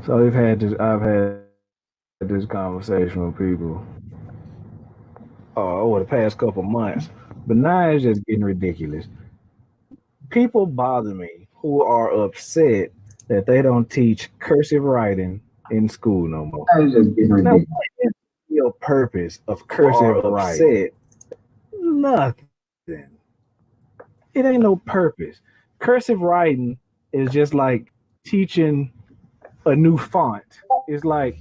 So I've had this conversation with people over the past couple months, but now it's just getting ridiculous. People bother me who are upset that they don't teach cursive writing in school no more. That is just getting Now, ridiculous. what is the real purpose of People are cursive upset. writing? Nothing. It ain't no purpose. Cursive writing is just like teaching a new font. It's like,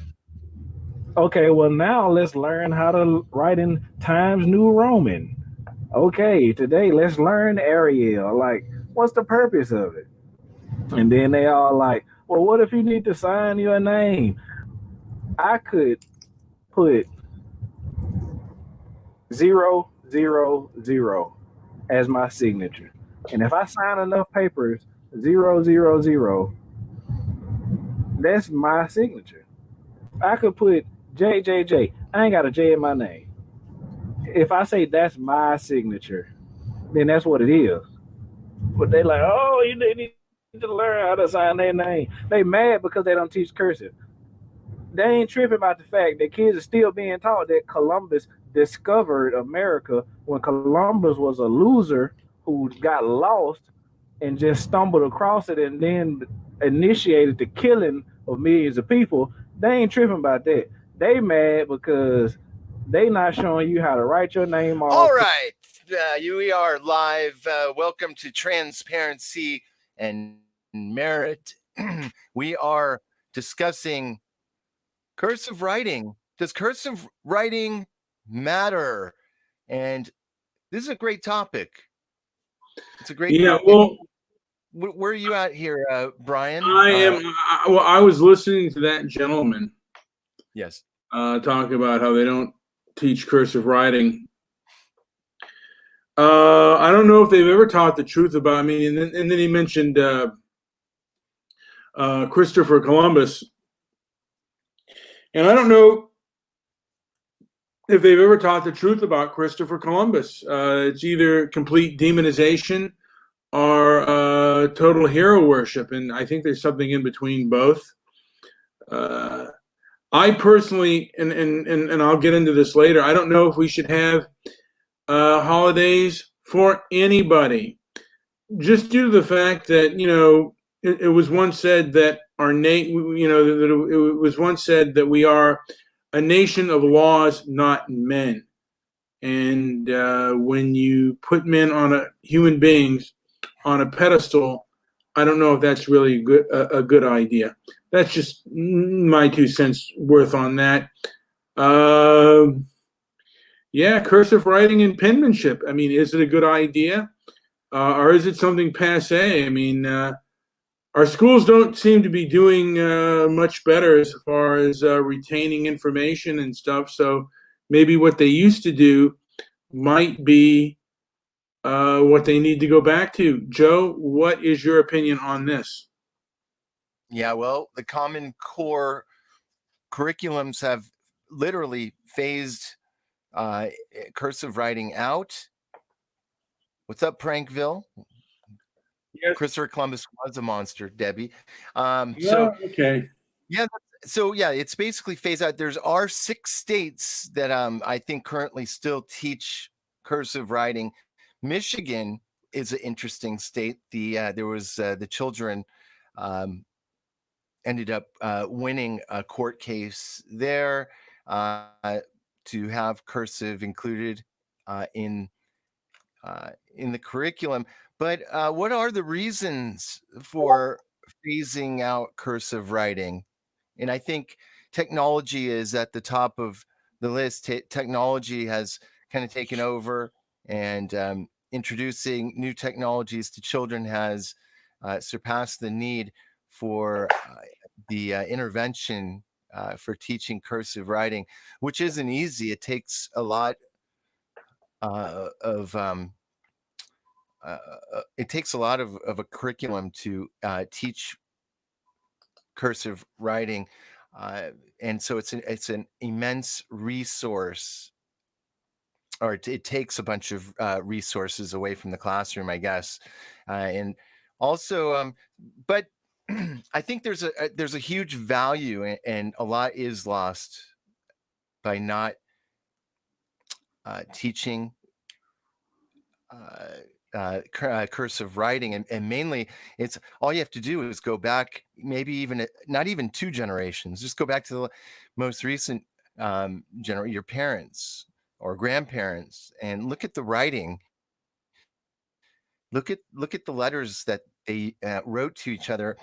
okay, well, now let's learn how to write in Times New Roman. Okay, today let's learn Arial. Like, what's the purpose of it? And then they all like, well, what if you need to sign your name? I could put 000 as my signature. And if I sign enough papers, 000, that's my signature. I could put JJJ. I ain't got a J in my name. If I say that's my signature, then that's what it is. But they like, oh, they need to learn how to sign their name. They mad because they don't teach cursive. They ain't tripping about the fact that kids are still being taught that Columbus discovered America when Columbus was a loser who got lost and just stumbled across it and then initiated the killing of millions of people. They ain't tripping about that. They mad because they not showing you how to write your name All all. right. We are live. Welcome to Transparency and Merit. We are discussing cursive writing. Does cursive writing matter? And this is a great topic. It's a great Yeah, topic. well, Where are you at here, Brian? I was listening to that gentleman Yes. talk about how they don't teach cursive writing. I don't know if they've ever taught the truth about. I mean, and then he mentioned Christopher Columbus, and I don't know if they've ever taught the truth about Christopher Columbus. It's either complete demonization or total hero worship, and I think there's something in between both. I personally, and I'll get into this later. I don't know if we should have holidays for anybody, just due to the fact that it was once said that our it was once said that we are a nation of laws, not men. And when you put human beings on a pedestal, I don't know if that's really a good idea. That's just my 2 cents worth on that. Uh, yeah, cursive writing and penmanship. I mean, is it a good idea, or is it something passe? I mean, our schools don't seem to be doing much better as far as retaining information and stuff. So maybe what they used to do might be what they need to go back to. Joe, what is your opinion on this? Yeah, well, the Common Core curriculums have literally phased cursive writing out. What's up, Prankville? Yes. Christopher Columbus was a monster, Debbie. Yeah. Okay. Yeah, it's basically phased out. There's 6 states that I think currently still teach cursive writing. Michigan is an interesting state. There was the children ended up winning a court case there to have cursive included in the curriculum. But what are the reasons for phasing out cursive writing? And I think technology is at the top of the list. Technology has kind of taken over, and introducing new technologies to children has surpassed the need for the intervention for teaching cursive writing, which isn't easy. It takes a lot of it takes a lot of a curriculum to teach cursive writing, and so it's an immense resource, or it takes a bunch of resources away from the classroom, I guess, and also, but I think there's a huge value, and a lot is lost by not teaching cursive writing, and mainly it's all you have to do is go back, maybe even not even 2 generations, just go back to the most recent your parents or grandparents, and look at the writing. Look at the letters that they wrote to each other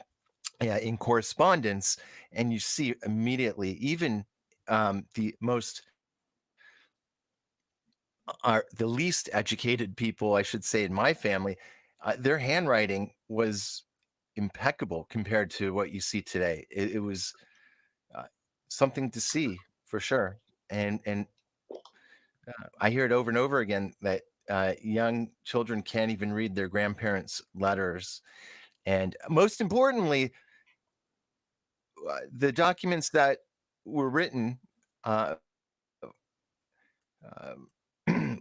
in correspondence, and you see immediately, even the most are the least educated people, I should say, in my family, their handwriting was impeccable compared to what you see today. It was uh, something to see for sure, and I hear it over and over again that young children can't even read their grandparents' letters, and most importantly, the documents that were written uh, um,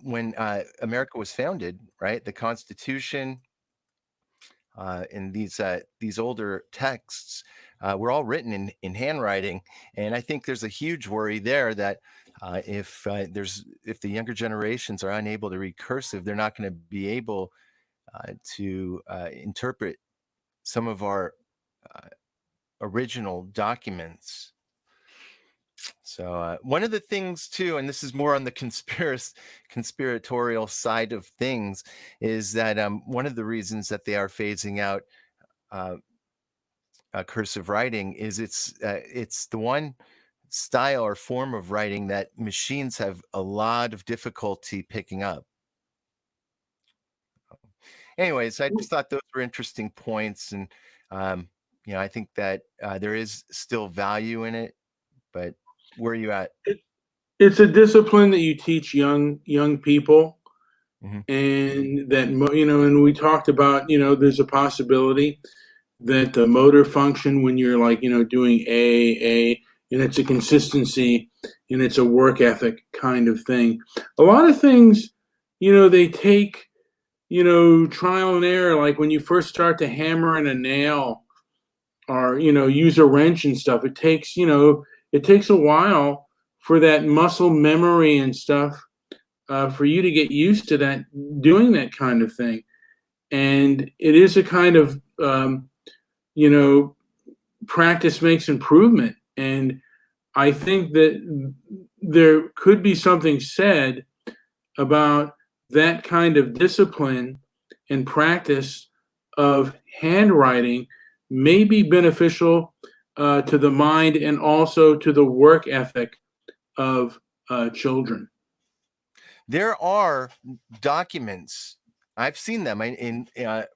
when America was founded, right? The Constitution and these older texts were all written in handwriting, and I think there's a huge worry there that if the younger generations are unable to read cursive, they're not going to be able to interpret some of our uh, original documents. So one of the things too, and this is more on the conspiratorial side of things, is that one of the reasons that they are phasing out uh, cursive writing is it's the one style or form of writing that machines have a lot of difficulty picking up. Anyways, I just thought those were interesting points, and um, I think that there is still value in it, but where are you at? It's a discipline that you teach young people, Mhm. and that and we talked about, there's a possibility that the motor function when you're like, doing and it's a consistency and it's a work ethic kind of thing. A lot of things, they take, trial and error. Like when you first start to hammer in a nail or, use a wrench and stuff, it takes a while for that muscle memory and stuff, for you to get used to that, doing that kind of thing. And it is a kind of, you know, practice makes improvement. And I think that there could be something said about that kind of discipline and practice of handwriting may be beneficial to the mind and also to the work ethic of children. There are documents. I've seen them I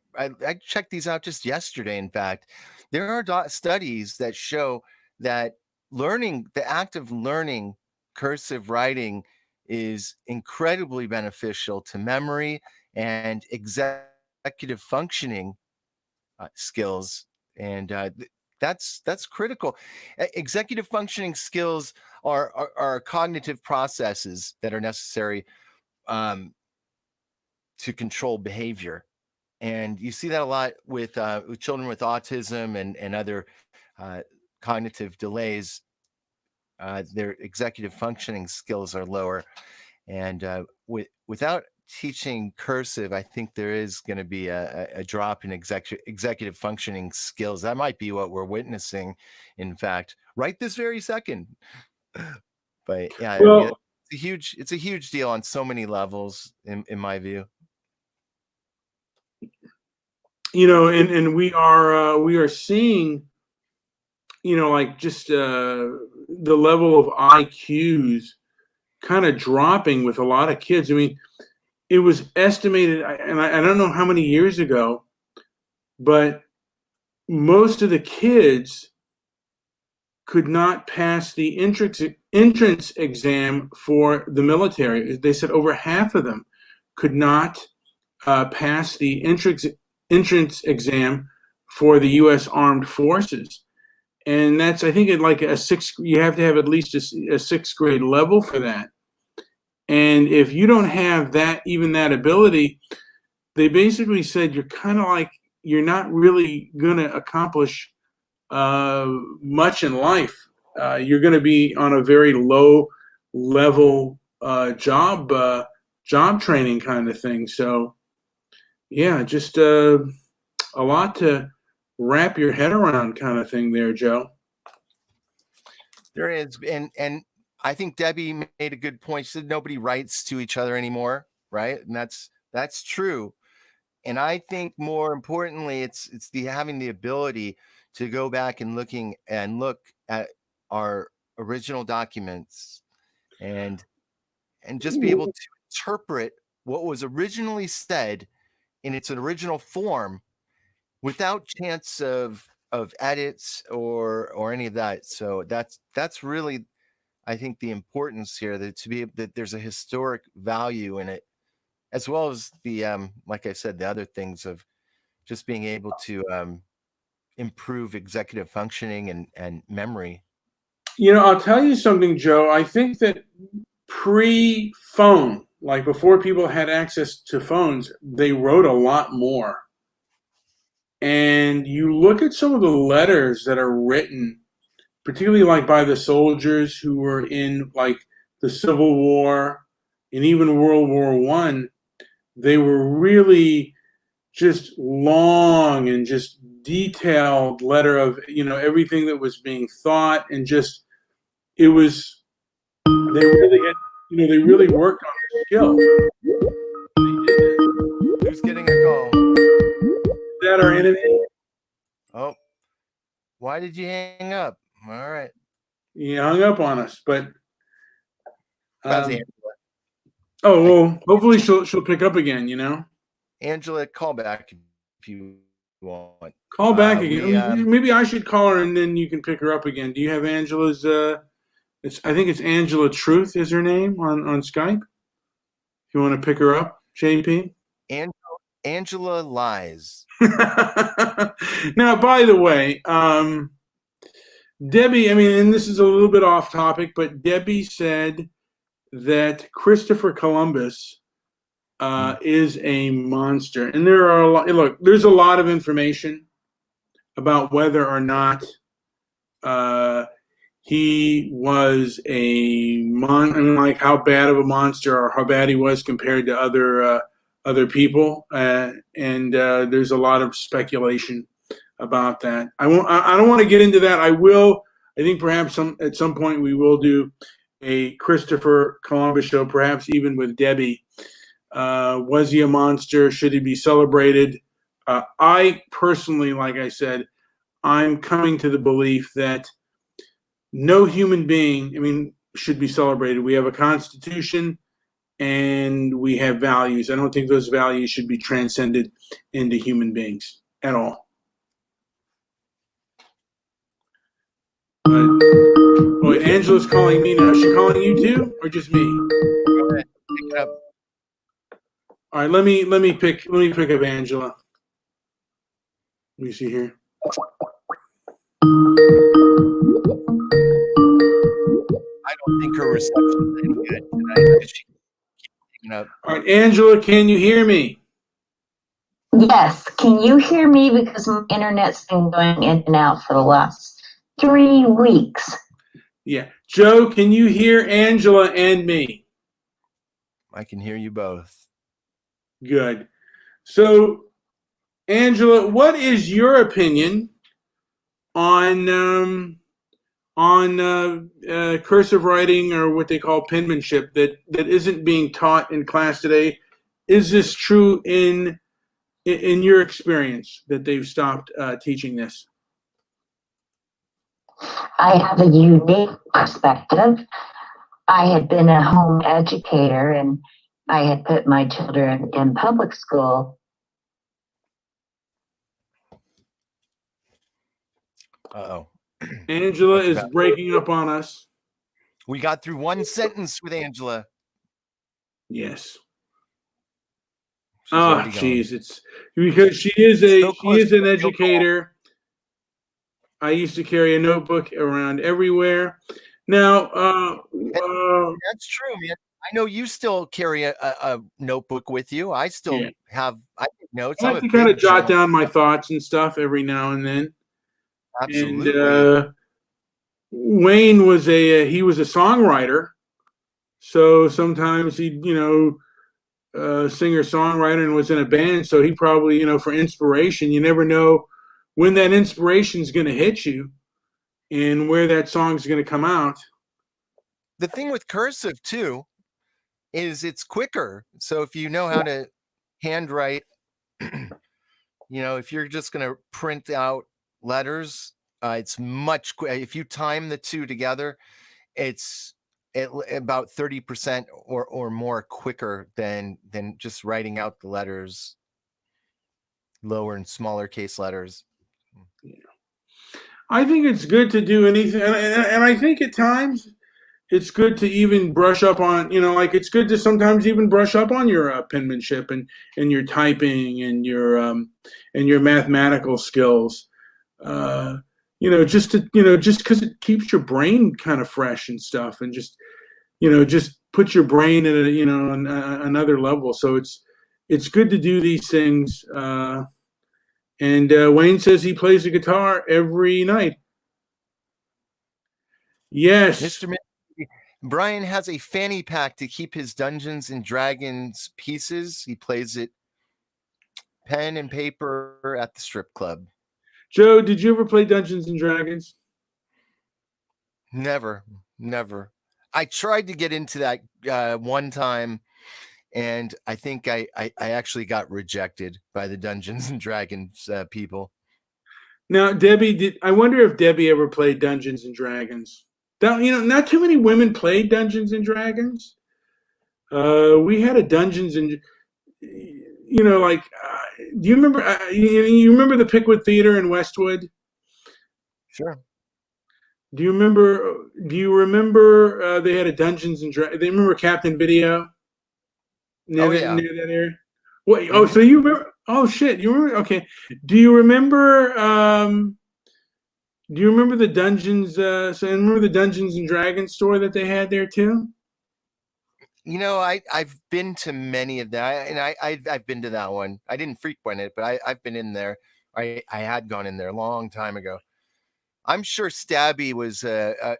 checked these out just yesterday. In fact, there are studies that show that the act of learning cursive writing is incredibly beneficial to memory and executive functioning skills, and that's critical. Executive functioning skills are cognitive processes that are necessary um, to control behavior, and you see that a lot with children with autism and other uh, cognitive delays. Their executive functioning skills are lower, and without teaching cursive, I think there is going to be a drop in executive functioning skills. That might be what we're witnessing, in fact, right this very second. But yeah, I mean, Well, it's a huge deal on so many levels, in my view. and we are seeing, like just the level of IQs kind of dropping with a lot of kids. I mean, it was estimated, and I don't know how many years ago, but most of the kids could not pass the entrance exam for the military. They said over half of them could not pass the entrance exam for the U.S. Armed Forces. And that's, I think, at like you have to have at least a sixth grade level for that. And if you don't have even that ability, they basically said you're kind of like, you're not really going to accomplish much in life. You're going to be on a very low level job training kind of thing. So yeah, just a lot to wrap your head around kind of thing there, Joe. There is, and I think Debbie made a good point. She said nobody writes to each other anymore, right? And that's true. And I think more importantly, it's having the ability to go back and look at our original documents and just be able to interpret what was originally said in its original form without chance of edits or any of that. So that's really, I think, the importance here, that there's a historic value in it, as well as the like I said, the other things of just being able to improve executive functioning and memory. I'll tell you something, Joe. I think that pre-phone, like before people had access to phones, they wrote a lot more. And you look at some of the letters that are written, particularly like by the soldiers who were in like the Civil War and even World War I, they were really just long and just detailed letter of everything that was being thought, and just it was they really had they really worked on their skill. Who's getting a call? Is that our enemy? Oh, why did you hang up? All right, He hung up on us, but Angela. oh well, hopefully she'll pick up again. Angela, call back if you want. Call back again. Maybe I should call her and then you can pick her up again. Do you have Angela's? I think it's Angela Truth is her name on Skype. If you want to pick her up, JP. Angela lies. Now, by the way, Debbie, and this is a little bit off topic, but Debbie said that Christopher Columbus is a monster. And there's a lot of information about whether or not he was like how bad of a monster or how bad he was compared to other people. And there's a lot of speculation about that. I don't want to get into that. I think perhaps at some point we will do a Christopher Columbus show, perhaps even with Debbie. Was he a monster? Should he be celebrated? I personally, like I said, I'm coming to the belief that no human being, should be celebrated. We have a constitution and we have values. I don't think those values should be transcended into human beings at all. But Angela's calling me now. Is she calling you too, or just me? Go ahead, pick it up. All right, let me pick up Angela. Let me see here. I don't think her reception is any good tonight. She keeps picking up. All right, Angela, can you hear me? Yes. Can you hear me? Because my internet's been going in and out for the last 3 weeks. Yeah. Joe, can you hear Angela and me? I can hear you both. Good. So, Angela, what is your opinion on cursive writing, or what they call penmanship, that isn't being taught in class today? Is this true in your experience that they've stopped teaching this? I have a unique perspective. I had been a home educator and I had put my children in public school. Uh-oh. Angela is breaking up on us. We got through one sentence with Angela. Yes. She's Oh, already gone. geez. It's because she is an educator. I used to carry a notebook around everywhere. Now, that's true, man. I know you still carry a notebook with you. I still have take notes. I like to kind of jot down my thoughts and stuff every now and then. Absolutely. And Wayne was he was a songwriter, so sometimes he'd singer songwriter and was in a band, so he probably for inspiration. You never know when that inspiration is going to hit you and where that song's going to come out. The thing with cursive too is it's quicker. So if you know how to handwrite, if you're just going to print out letters, it's much quicker. If you time the two together, it's about 30% or more quicker than just writing out the letters, lower and smaller case letters. I think it's good to do anything, and I think at times it's good to even brush up on, like it's good to sometimes even brush up on your penmanship and your typing and your mathematical skills. Just because it keeps your brain kind of fresh and stuff, and just puts your brain at another level. So it's good to do these things. And Wayne says he plays the guitar every night. Yes. Mr. Brian has a fanny pack to keep his Dungeons and Dragons pieces. He plays it pen and paper at the strip club. Joe, did you ever play Dungeons and Dragons? Never. I tried to get into that one time, and I think I actually got rejected by the Dungeons and Dragons people. Now, I wonder if Debbie ever played Dungeons and Dragons. Not too many women played Dungeons and Dragons. We had a Dungeons and, do you remember? You remember the Pickwood Theater in Westwood? Sure. Do you remember? They had a Dungeons and Dragons? They remember Captain Video? Near that area. Wait. Oh, so you remember? Oh shit! You remember? Okay. Do you remember? Do you remember the Dungeons? Remember the Dungeons and Dragons store that they had there too? I've been to many of that, and I've been to that one. I didn't frequent it, but I've been in there. I had gone in there a long time ago. I'm sure Stabby was a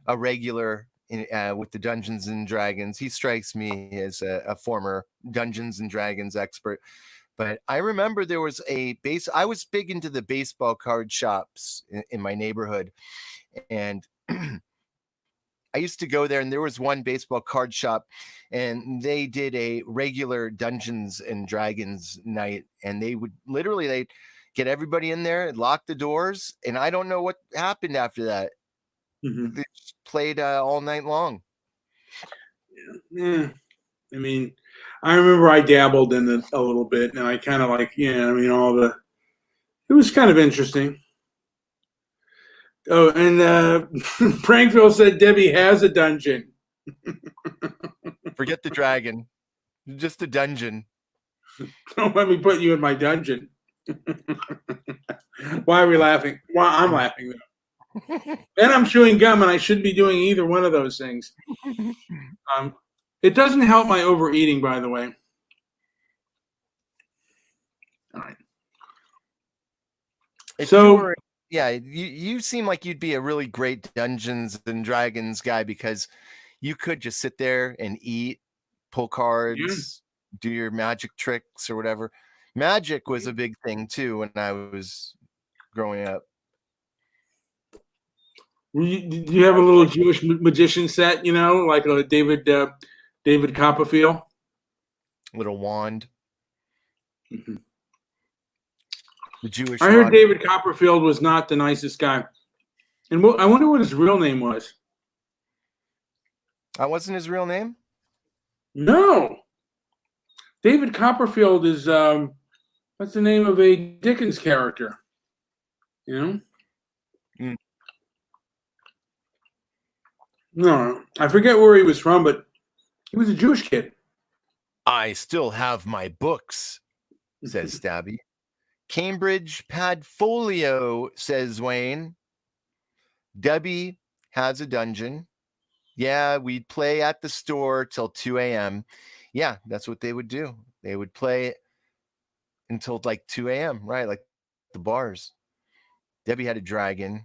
regular with the Dungeons and Dragons. He strikes me as a former Dungeons and Dragons expert. But I remember there was I was big into the baseball card shops in my neighborhood. And I used to go there, and there was one baseball card shop, and they did a regular Dungeons and Dragons night. And they'd get everybody in there, lock the doors. And I don't know what happened after that. Mm-hmm. They just played all night long. Yeah. I mean, I remember I dabbled in it a little bit, and I kind of it was kind of interesting. Oh, and Prankville said Debbie has a dungeon. Forget the dragon, just a dungeon. Don't let me put you in my dungeon. Why are we laughing? Well, I'm laughing though. And I'm chewing gum, and I shouldn't be doing either one of those things. It doesn't help my overeating, by the way. All right. You seem like you'd be a really great Dungeons and Dragons guy, because you could just sit there and eat, pull cards, do your magic tricks or whatever. Magic was a big thing too when I was growing up. Do you have a little Jewish magician set, like a David Copperfield? Little wand. Mm-hmm. The Jewish I heard David Copperfield was not the nicest guy. And I wonder what his real name was. That wasn't his real name? No. David Copperfield is that's the name of a Dickens character. Mm. No, I forget where he was from, but he was a Jewish kid. I still have my books, says Stabby. Cambridge Padfolio, says Wayne. Debbie has a dungeon. Yeah, we'd play at the store till 2 a.m. Yeah, that's what they would do. They would play until like 2 a.m., right? Like the bars. Debbie had a dragon.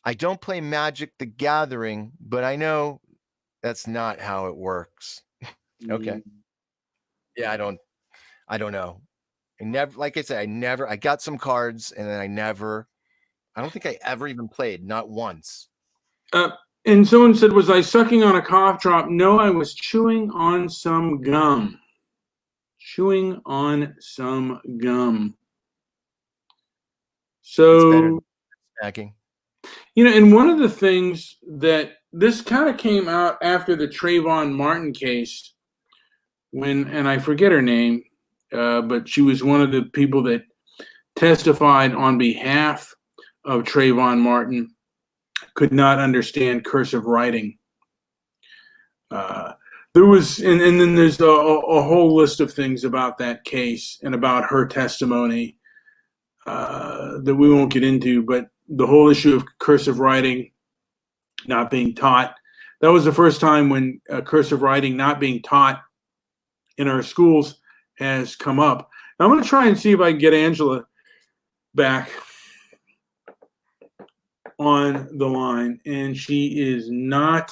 I don't play Magic the Gathering, but I know that's not how it works. Okay. Yeah, I don't know. I never, like I said, I got some cards and then I don't think I ever even played, not once. And someone said, was I sucking on a cough drop? No, I was chewing on some gum. Chewing on some gum. So, It's better than snacking. And one of the things that this kind of came out after the Trayvon Martin case, and I forget her name, but she was one of the people that testified on behalf of Trayvon Martin, could not understand cursive writing. There was, and then there's a whole list of things about that case and about her testimony that we won't get into, but the whole issue of cursive writing not being taught. That was the first time when cursive writing not being taught in our schools has come up. Now I'm going to try and see if I can get Angela back on the line, and she is not.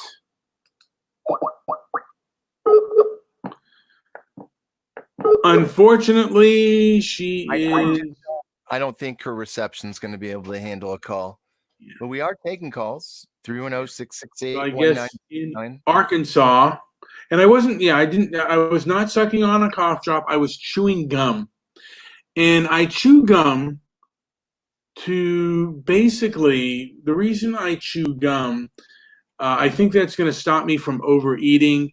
Unfortunately, she is. I don't think her reception is going to be able to handle a call. Yeah. But we are taking calls. 310-668-1999. I guess in Arkansas. And I was not sucking on a cough drop. I was chewing gum. And I chew gum to basically, the reason I chew gum, I think that's going to stop me from overeating.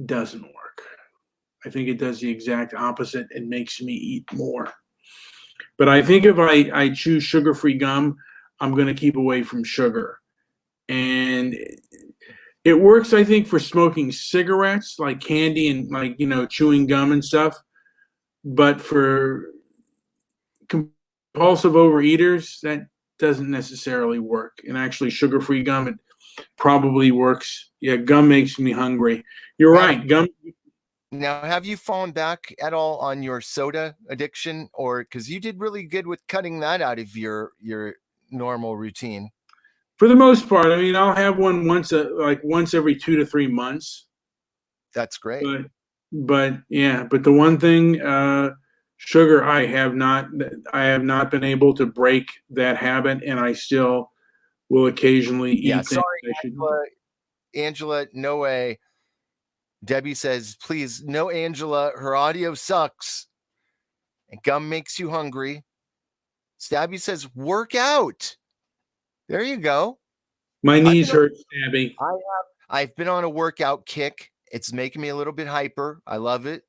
Doesn't work. I think it does the exact opposite. It makes me eat more. But I think if I choose sugar-free gum, I'm going to keep away from sugar. And it works, I think, for smoking cigarettes, like candy and like, chewing gum and stuff. But for compulsive overeaters, that doesn't necessarily work. And actually, sugar-free gum, it probably works. Yeah, gum makes me hungry. You're right. Gum. Now, have you fallen back at all on your soda addiction, or because you did really good with cutting that out of your normal routine? For the most part, I mean, I'll have one once every 2 to 3 months. That's great. But the one thing, sugar, I have not been able to break that habit, and I still will occasionally eat. Yeah, sorry, Angela, no way. Debbie says, please, no, Angela, her audio sucks. And gum makes you hungry. Stabby says, work out. There you go. My knees hurt, Stabby. I've been on a workout kick. It's making me a little bit hyper. I love it.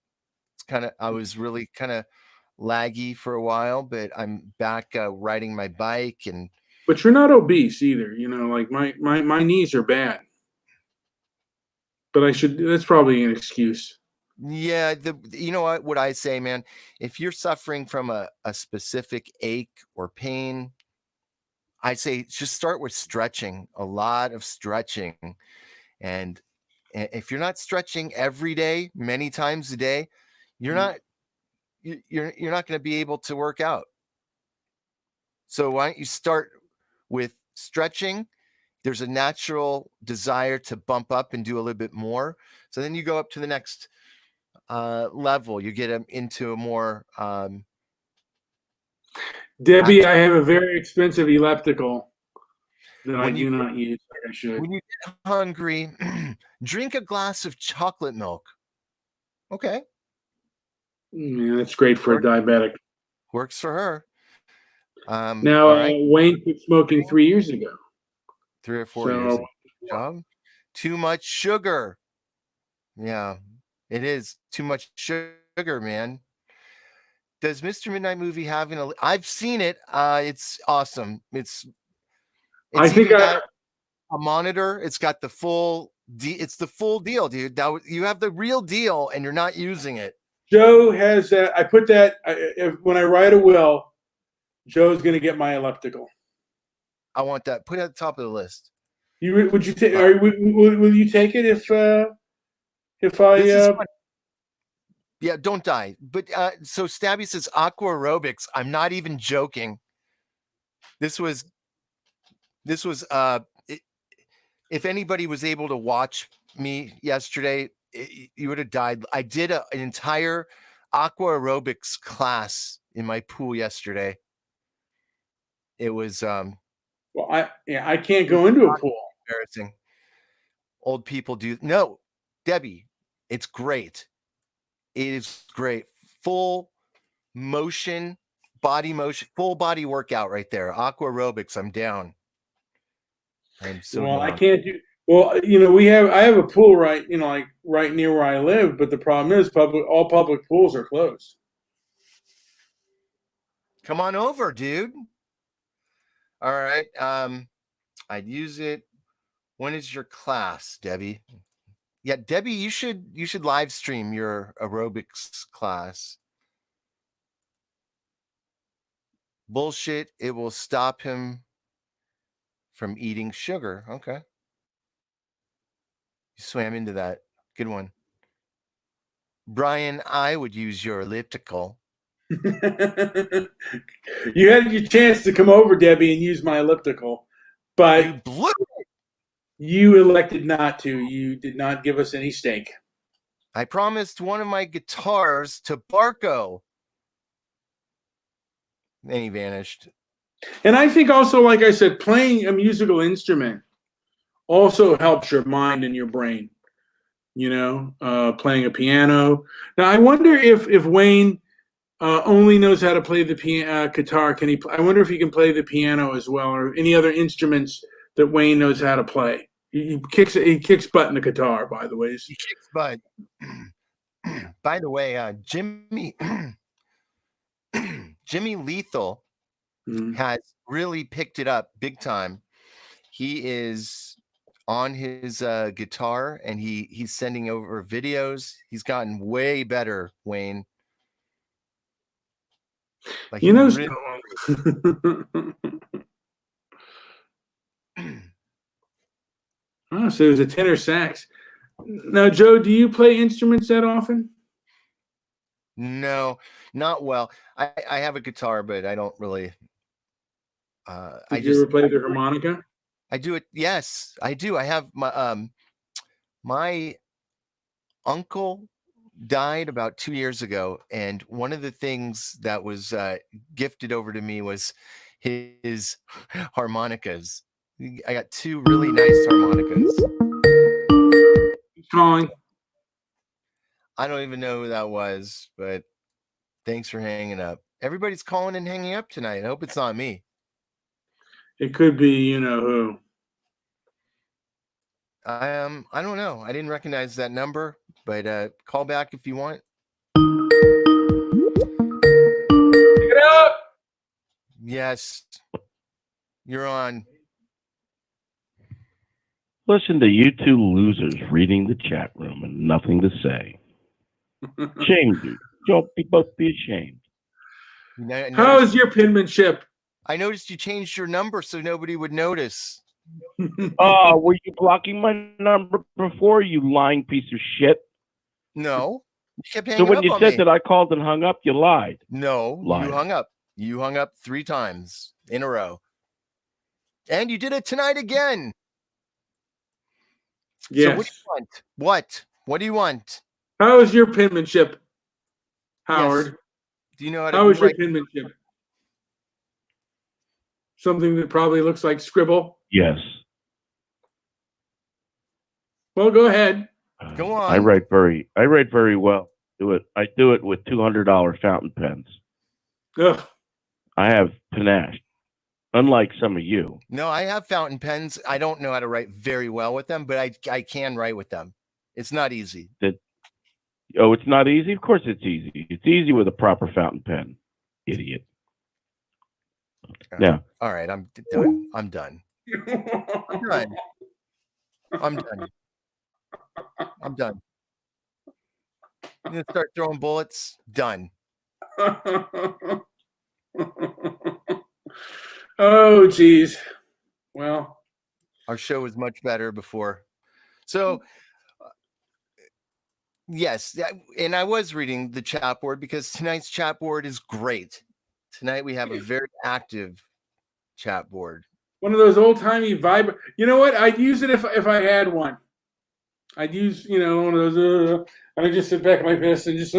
I was really kind of laggy for a while, but I'm back riding my bike. But you're not obese either. Like my knees are bad. But that's probably an excuse. Yeah. You know what I say, man? If you're suffering from a specific ache or pain, I say just start with stretching, a lot of stretching. And if you're not stretching every day, many times a day, you're not going to be able to work out. So why don't you start with stretching? There's a natural desire to bump up and do a little bit more. So then you go up to the next level. You get them into a more. Debbie, I have a very expensive elliptical that I do not use like I should. When you get hungry, drink a glass of chocolate milk. Okay. Yeah, that's great for a diabetic. Works for her. Now, Wayne quit smoking 3 years ago. 3 or 4 years ago. Too much sugar. Yeah, it is too much sugar, man. Does Mr. Midnight Movie have I've seen it. It's awesome. I think got a monitor. It's got the full. It's the full deal, dude. You have the real deal, and you're not using it. Joe has that. I put that when I write a will. Joe's going to get my elliptical. I want that. Put it at the top of the list. Would you take? Will you take it if I? Yeah, don't die. But so Stabby says aqua aerobics. I'm not even joking. This was if anybody was able to watch me yesterday, you would have died. I did an entire aqua aerobics class in my pool yesterday. It was Well, I can't go into a pool. embarrassing. Old people do no, Debbie. It's great. It is great. Full motion, body motion, full body workout right there. Aqua aerobics. I'm down. I'm so Well, I down. can't do. Well, I have a pool right, like right near where I live, but the problem is all public pools are closed. Come on over, dude. All right. I'd use it. When is your class, Debbie? Yeah, Debbie, you should live stream your aerobics class. Bullshit, it will stop him from eating sugar. Okay. You swam into that. Good one. Brian, I would use your elliptical. You had your chance to come over, Debbie, and use my elliptical, but You blew it. you elected not to. You did not give us any steak. I promised one of my guitars to Barco. Then he vanished. And I think also, like I said, playing a musical instrument also helps your mind and your brain. Playing a piano. Now, I wonder if Wayne only knows how to play the guitar. Can he? I wonder if he can play the piano as well, or any other instruments that Wayne knows how to play. He kicks butt in the guitar, by the way. He kicks butt. By the way, Jimmy Lethal has really picked it up big time. He is on his guitar and he's sending over videos. He's gotten way better, Wayne. Like really... Oh, so it was a tenor sax. Now, Joe, do you play instruments that often? No, not well. I have a guitar, but I don't really. Did you ever play the harmonica? I do it. Yes, I do. I have my uncle died about 2 years ago, and one of the things that was gifted over to me was his harmonicas. I got 2 really nice harmonicas. Who's calling? I don't even know who that was, but thanks for hanging up. Everybody's calling and hanging up tonight. I hope it's not me. It could be, you know who. I don't know. I didn't recognize that number, but call back if you want. Pick it up. Yes, you're on. Listen to you 2 losers reading the chat room and nothing to say. Shame you. You'll both be ashamed. How is your penmanship? I noticed you changed your number so nobody would notice. Oh, were you blocking my number before, you lying piece of shit? No. You kept So hanging when up you on said me. that I called and hung up, you lied. No, Liar. you hung up. You hung up 3 times in a row. And you did it tonight again. Yes. So what do you want? What? What do you want? How is your penmanship, Howard? Yes. Do you know how to How is your write? penmanship? Something that probably looks like scribble? Yes. Well, go ahead. Go on. I write very well. I do it with $200 fountain pens. Ugh. I have panache, unlike some of you. No, I have fountain pens. I don't know how to write very well with them, but I can write with them. It's not easy. Oh, it's not easy? Of course it's easy. It's easy with a proper fountain pen, idiot. Yeah. All right, I'm done. I'm done. I'm done. I'm done. I'm done. I'm gonna start throwing bullets. Done. Oh, geez. Well, our show was much better before. So, yes, and I was reading the chat board because tonight's chat board is great. Tonight we have a very active chat board. One of those old timey vibe. You know what? I'd use it if I had one. I'd use one of those. I just sit back in my fist and just.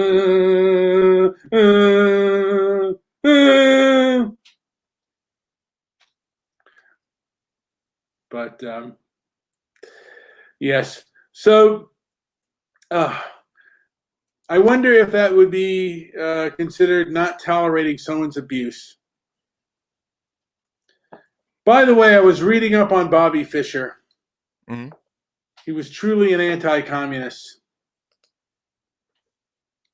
But yes. So I wonder if that would be considered not tolerating someone's abuse. By the way, I was reading up on Bobby Fischer. Mm-hmm. He was truly an anti-communist.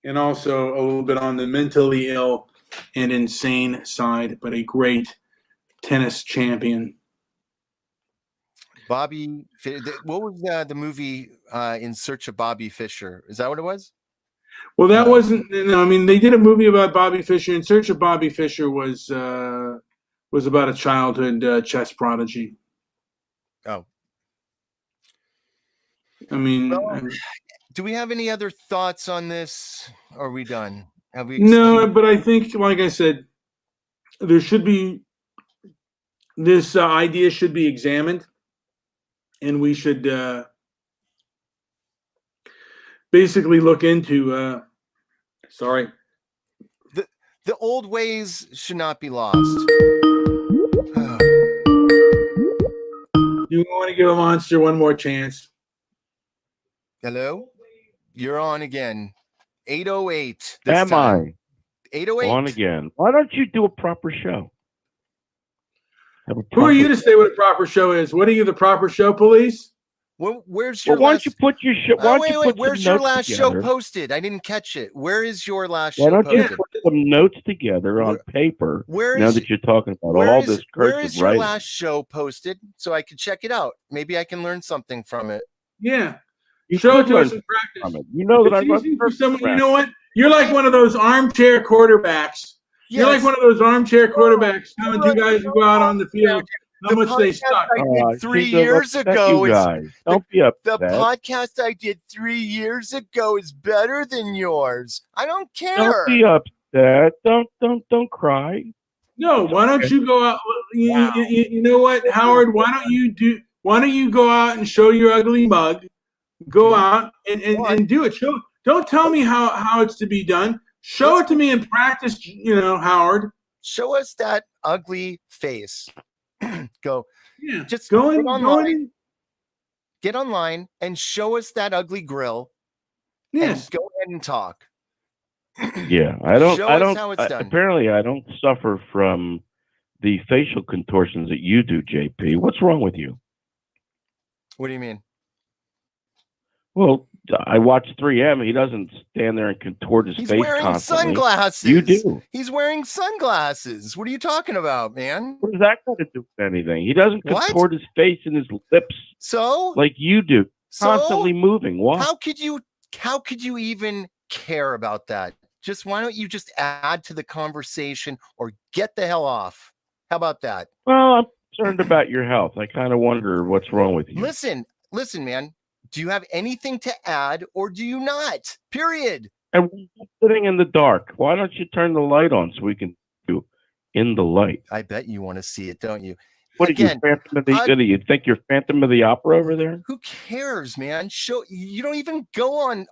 And also a little bit on the mentally ill and insane side, but a great tennis champion. Bobby, what was the movie In Search of Bobby Fischer? Is that what it was? Well, that wasn't. No, I mean, they did a movie about Bobby Fischer. In Search of Bobby Fischer was about a childhood chess prodigy. Oh, I mean, well, do we have any other thoughts on this? Or are we done? Have we? No, but I think, like I said, there should be this idea should be examined, and we should basically look into. Sorry. The old ways should not be lost. You want to give a monster one more chance? Hello? You're on again. 808. Am I? 808. On again. Why don't you do a proper show? Who are you to say what a proper show is? What are you, the proper show police? Where's your why don't you put your show? Wait. Where's your last show posted? I didn't catch it. Where is your last show posted? Why don't you put some notes together on paper? Now that you're talking about all this cursive where is your writing. last show posted so I could check it out? Maybe I can learn something from it. Yeah. You show it to us in practice. You know that you know what? You're like one of those armchair quarterbacks. Yes. You're like one of those armchair quarterbacks telling two guys to go out on the field how much they suck. I did 3 years ago. Don't be upset. The podcast I did 3 years ago is better than yours. I don't care. Don't be upset. Don't cry. No, why don't you go out? You know what, Howard? Why don't you go out and show your ugly mug? Go out and do it. Don't tell me how it's to be done. Show it to me in practice, Howard. Show us that ugly face. Go. Yeah. Just go in. Get online and show us that ugly grill. Yes. And go ahead and talk. Yeah, I don't. Show us how it's done. Apparently, I don't suffer from the facial contortions that you do, JP. What's wrong with you? What do you mean? Well, I watch 3M. He doesn't stand there and contort his face constantly. He's wearing sunglasses. You do. He's wearing sunglasses. What are you talking about, man? What does that got to do with anything? He doesn't contort his face and his lips like you do. Constantly moving. What? How could you even care about that? Why don't you just add to the conversation or get the hell off? How about that? Well, I'm concerned about your health. I kind of wonder what's wrong with you. Listen, man. Do you have anything to add or do you not? Period. And we're sitting in the dark. Why don't you turn the light on so we can do in the light? I bet you want to see it, don't you? What again, are you, Phantom of the? Do you think you're Phantom of the Opera over there? Who cares, man? You don't even go on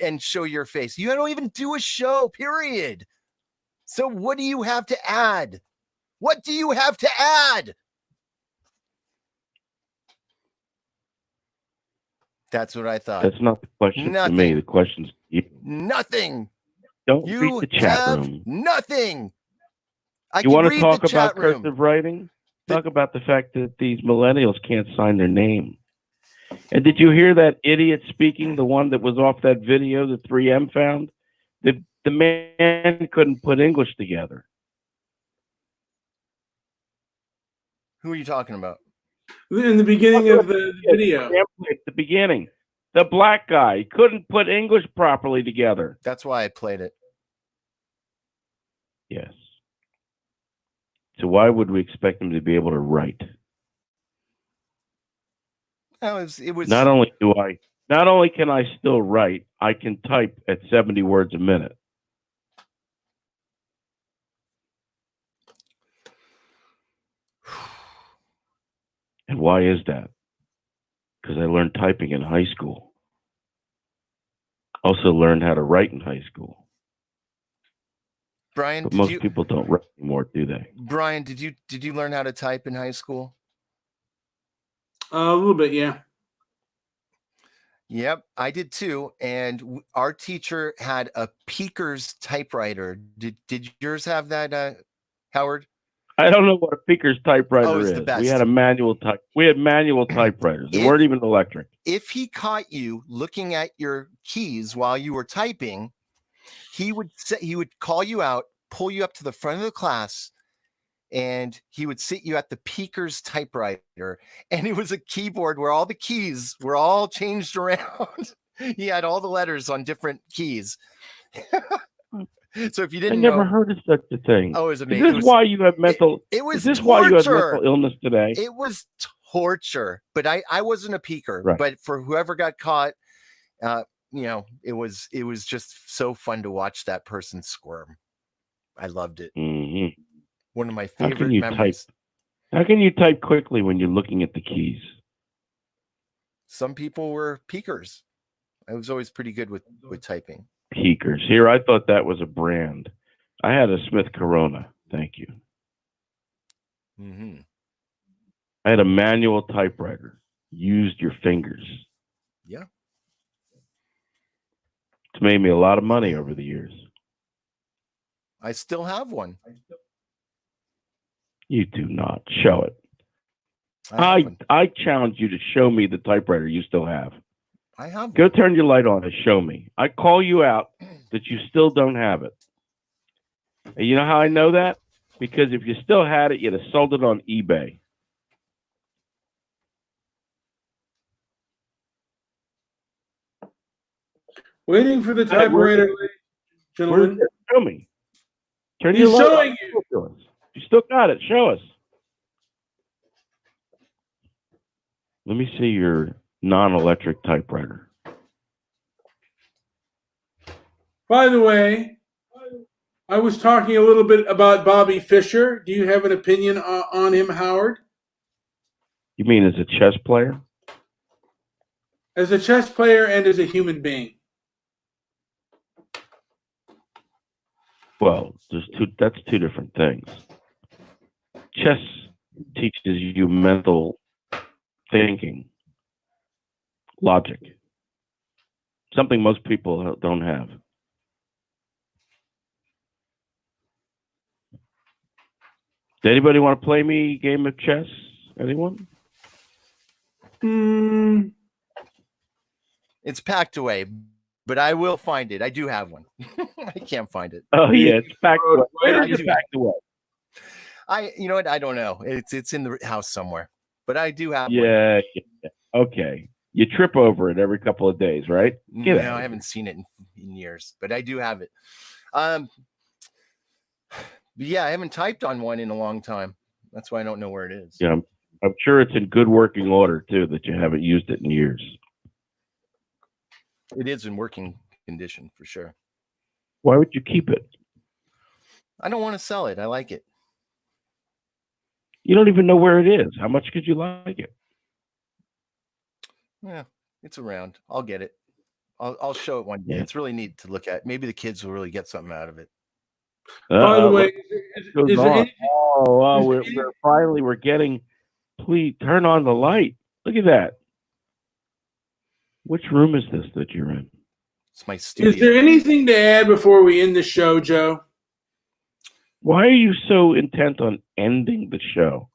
and show your face. You don't even do a show, period. So what do you have to add? What do you have to add? That's what I thought. That's not the question to me. The question's you. Nothing. Don't read the chat room. Nothing. You want to talk about cursive writing? Talk about the fact that these millennials can't sign their name. And did you hear that idiot speaking, the one that was off that video that 3M found? The man couldn't put English together. Who are you talking about? In the beginning of the video. At the beginning. The black guy couldn't put English properly together. That's why I played it. Yes. So why would we expect him to be able to write? It was not only can I still write, I can type at 70 words a minute. And why is that? Because I learned typing in high school. Also learned how to write in high school. Brian, But most people don't write anymore, do they? Brian, did you learn how to type in high school? A little bit, yeah. Yep, I did too. And our teacher had a Peaker's typewriter. Did yours have that, Howard? I don't know what a Peaker's typewriter it's is. the best. We had a manual type. We had manual typewriters. They weren't even electric. If he caught you looking at your keys while you were typing, he would call you out, pull you up to the front of the class, and he would sit you at the Peaker's typewriter. And it was a keyboard where all the keys were all changed around. He had all the letters on different keys. So if you didn't I never heard of such a thing. Oh, it was amazing. Is this why you have mental? It was Is this torture. why you have mental illness today? It was torture. But I wasn't a peaker. Right. But for whoever got caught, it was just so fun to watch that person squirm. I loved it. Mm-hmm. One of my favorite memories. How can you type quickly when you're looking at the keys? Some people were peakers. I was always pretty good with typing. Peakers. Here, I thought that was a brand. I had a Smith Corona. Thank you. Mm-hmm. I had a manual typewriter. Used your fingers. Yeah. It's made me a lot of money over the years. I still have one. You do not. Show it. I challenge you to show me the typewriter you still have. I have one. Go turn your light on and show me. I call you out that you still don't have it. And you know how I know that? Because if you still had it, you'd have sold it on eBay. Waiting for the typewriter, gentlemen. Show me. Turn He's your light showing on. you. You still got it. Show us. Let me see your non-electric typewriter. By the way, I was talking a little bit about Bobby Fischer. Do you have an opinion on him, Howard? You mean as a chess player? As a chess player and as a human being. Well, that's two different things. Chess teaches you mental thinking, logic, something most people don't have. Does anybody want to play me a game of chess? Anyone? It's packed away, but I will find it. I do have one. I can't find it. Oh yeah, it's packed away. It's packed away. You know what? I don't know. It's in the house somewhere, but I do have one. Yeah. Okay. You trip over it every couple of days, right? No, I haven't seen it in years, but I do have it. But yeah, I haven't typed on one in a long time. That's why I don't know where it is. Yeah, I'm sure it's in good working order too, that you haven't used it in years. It is in working condition for sure. Why would you keep it? I don't want to sell it. I like it. You don't even know where it is. How much could you like it? Yeah, it's around. I'll get it. I'll show it one day. Yeah. It's really neat to look at. Maybe the kids will really get something out of it. By the way, we're getting. Please turn on the light. Look at that. Which room is this that you're in? It's my studio. Is there anything to add before we end the show, Joe? Why are you so intent on ending the show?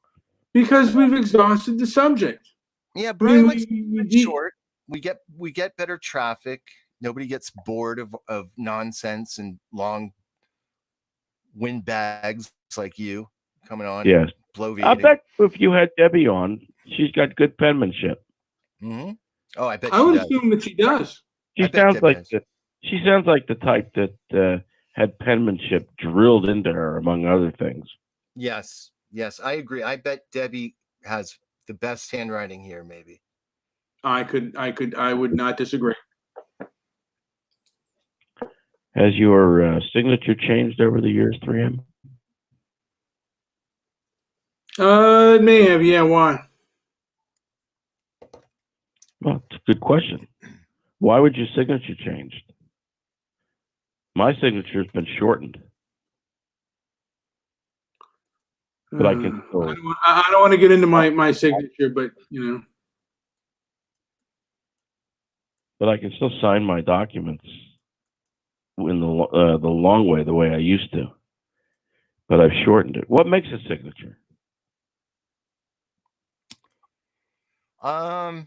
Because we've exhausted the subject. Yeah, Brian, let's keep it short. We get better traffic. Nobody gets bored of nonsense and long windbags like you coming on. Yes. I bet if you had Debbie on, she's got good penmanship. Mm-hmm. Oh, I bet. I would assume that she does. She sounds like the type that had penmanship drilled into her, among other things. Yes, I agree. I bet Debbie has the best handwriting here. Maybe. I would not disagree. Has your signature changed over the years, 3M? It may have. Yeah. Why? Well, it's a good question. Why would your signature change? My signature has been shortened. But I can still... I don't want to get into my signature, but But I can still sign my documents in the long way, the way I used to. But I've shortened it. What makes a signature? I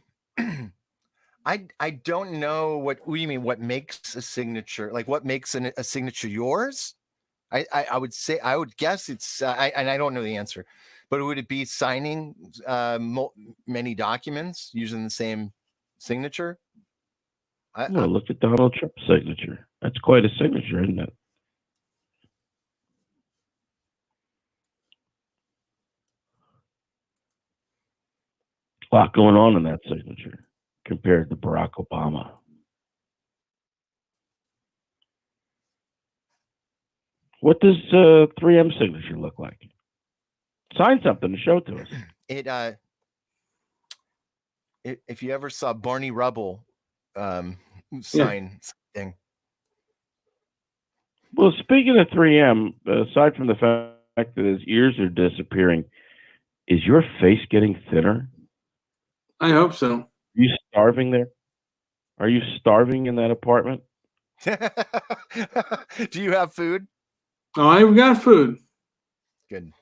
don't know what you mean. What makes a signature? Like what makes a signature yours? I would say, I would guess it's and I don't know the answer, but would it be signing many documents using the same signature? Look at Donald Trump's signature. That's quite a signature, isn't it? A lot going on in that signature compared to Barack Obama. What does 3M signature look like? Sign something to show to us. If you ever saw Barney Rubble sign thing. Well, speaking of 3M, aside from the fact that his ears are disappearing, is your face getting thinner? I hope so. Are you starving there? Are you starving in that apartment? Do you have food? Oh, I've got food. Good.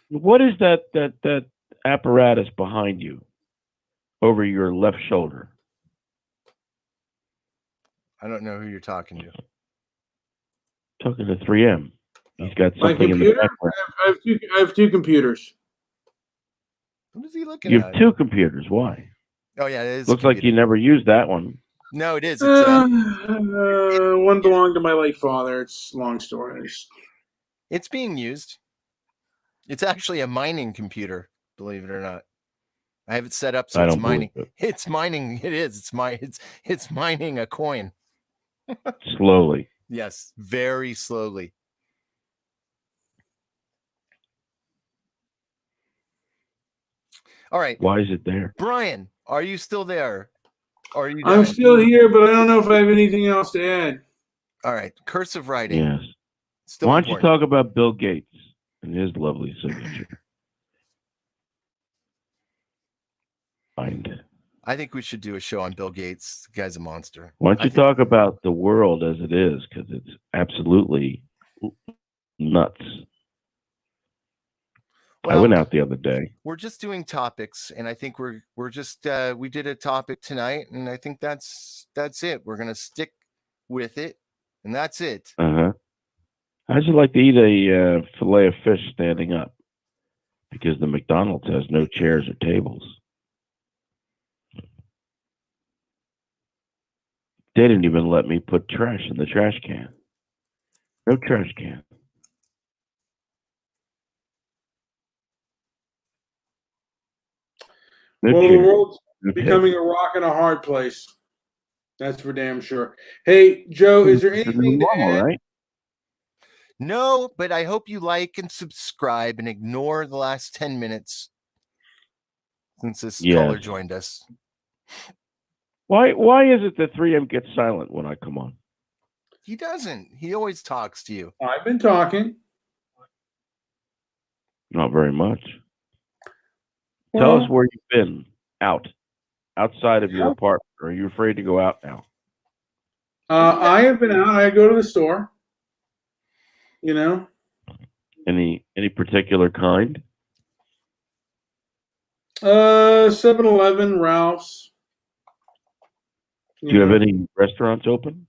What is that apparatus behind you over your left shoulder? I don't know who you're talking to. Talking to 3M. He's got something my computer? in the background. I have two computers. What is he looking You at? have two computers. Why? Oh yeah, it is. Looks like you never used that one. No, it is. One belonged to my late father. It's a long story. It's being used. It's actually a mining computer, believe it or not. I have it set up so it's mining. It's mining. It is. It's mining a coin. Slowly. Yes, very slowly. All right. Why is it there? Brian, are you still there? Or are you I'm still here, but I don't know if I have anything else to add. All right. Cursive writing. Yes. Still Why don't important. you talk about Bill Gates and his lovely signature? I think we should do a show on Bill Gates. The guy's a monster. Why don't you talk about the world as it is? Because it's absolutely nuts. Well, I went out the other day. We're just doing topics, and I think we're just we did a topic tonight, and I think that's it. We're gonna stick with it, and that's it. How'd you like to eat a fillet of fish standing up? Because the McDonald's has no chairs or tables. They didn't even let me put trash in the trash can. No trash can. No well, chairs. The world's becoming a rock and a hard place. That's for damn sure. Hey, Joe, is there anything to add? Right? No, but I hope you like and subscribe and ignore the last 10 minutes since this caller joined us. Why is it that 3M gets silent when I come on? He doesn't. He always talks to you. I've been talking. Not very much. Tell us where you've been outside of your apartment. Or are you afraid to go out now? I have been out. I go to the store. You know. Any particular kind? 7-Eleven, Ralph's. Do you have any restaurants open?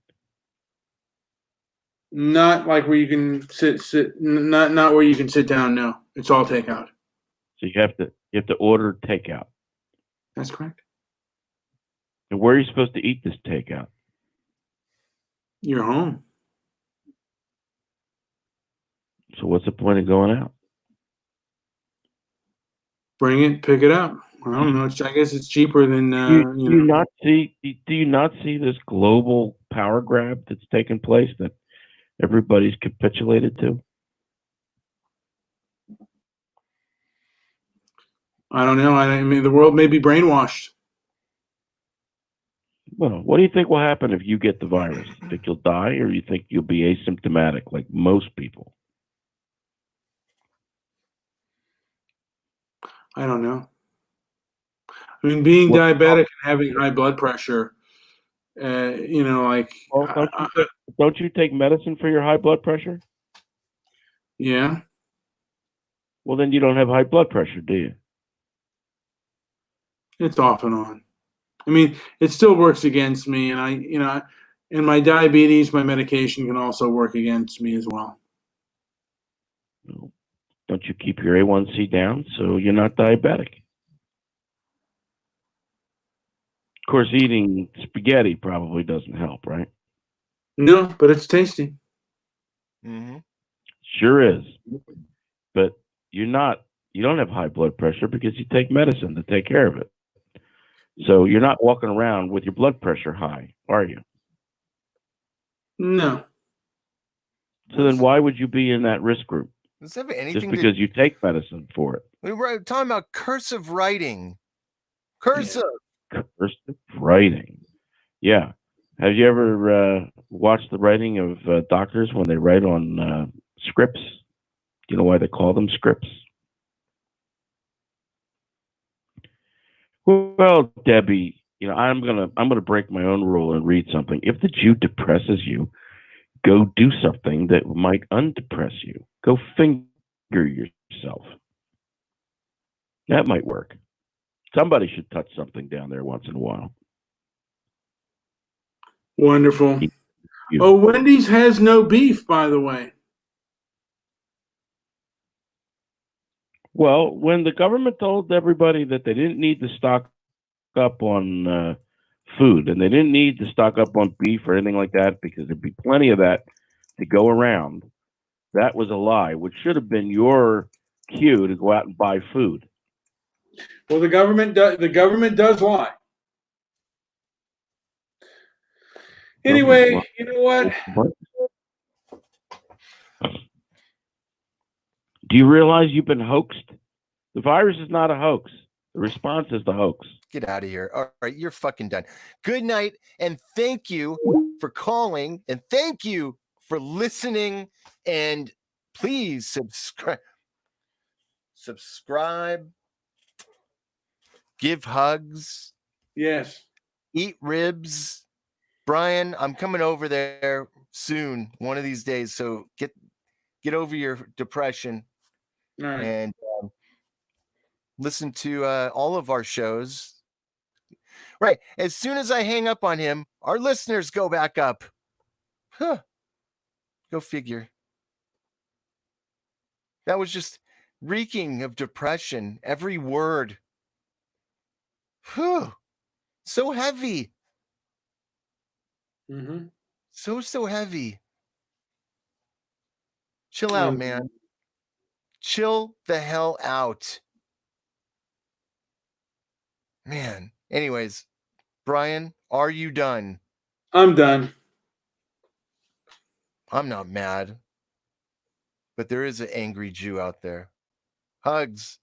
Not like where you can sit. Not where you can sit down. No, it's all takeout. So you have to order takeout. That's correct. And where are you supposed to eat this takeout? Your home. So what's the point of going out? Bring it, pick it up. I don't know. I guess it's cheaper than do you not see this global power grab that's taken place that everybody's capitulated to? I don't know. I mean, the world may be brainwashed. Well, what do you think will happen if you get the virus? You think you'll die, or you think you'll be asymptomatic like most people? I don't know. I mean, being diabetic and having high blood pressure, like. Well, don't you take medicine for your high blood pressure? Yeah. Well, then you don't have high blood pressure, do you? It's off and on. I mean, it still works against me, and and my diabetes, my medication can also work against me as well. Don't you keep your A1C down so you're not diabetic? Of course, eating spaghetti probably doesn't help, right? No, but it's tasty. Mm-hmm. Sure is. But you don't have high blood pressure because you take medicine to take care of it. So you're not walking around with your blood pressure high, are you? No. So then why would you be in that risk group? Does that have anything just because you take medicine for it? We were talking about cursive writing. Cursive. Cursive writing. Yeah. Have you ever watched the writing of doctors when they write on scripts? Do you know why they call them scripts? Well, Debbie, I'm gonna break my own rule and read something. If the Jew depresses you, go do something that might undepress you. Go finger yourself. That might work. Somebody should touch something down there once in a while. Wonderful. Oh, Wendy's has no beef, by the way. Well, when the government told everybody that they didn't need to stock up on food and they didn't need to stock up on beef or anything like that because there'd be plenty of that to go around, that was a lie, which should have been your cue to go out and buy food. Well, the government does lie. Anyway, you know what? Do you realize you've been hoaxed? The virus is not a hoax. The response is the hoax. Get out of here. All right, you're fucking done. Good night, and thank you for calling, and thank you for listening, and please subscribe, give hugs. Yes. Eat ribs. Brian, I'm coming over there soon, one of these days, so get over your depression. All right. And listen to all of our shows. Right. As soon as I hang up on him, our listeners go back up. Huh. Go figure. That was just reeking of depression. Every word. Whew. So heavy. Mm-hmm. So heavy. Chill out, man. Chill the hell out. Man. Anyways, Brian, are you done? I'm done. I'm not mad. But there is an angry Jew out there. Hugs.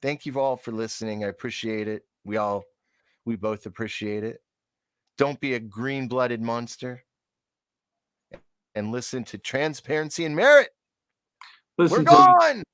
Thank you all for listening. I appreciate it. We both appreciate it. Don't be a green-blooded monster. And listen to Transparency and Merit. We're gone.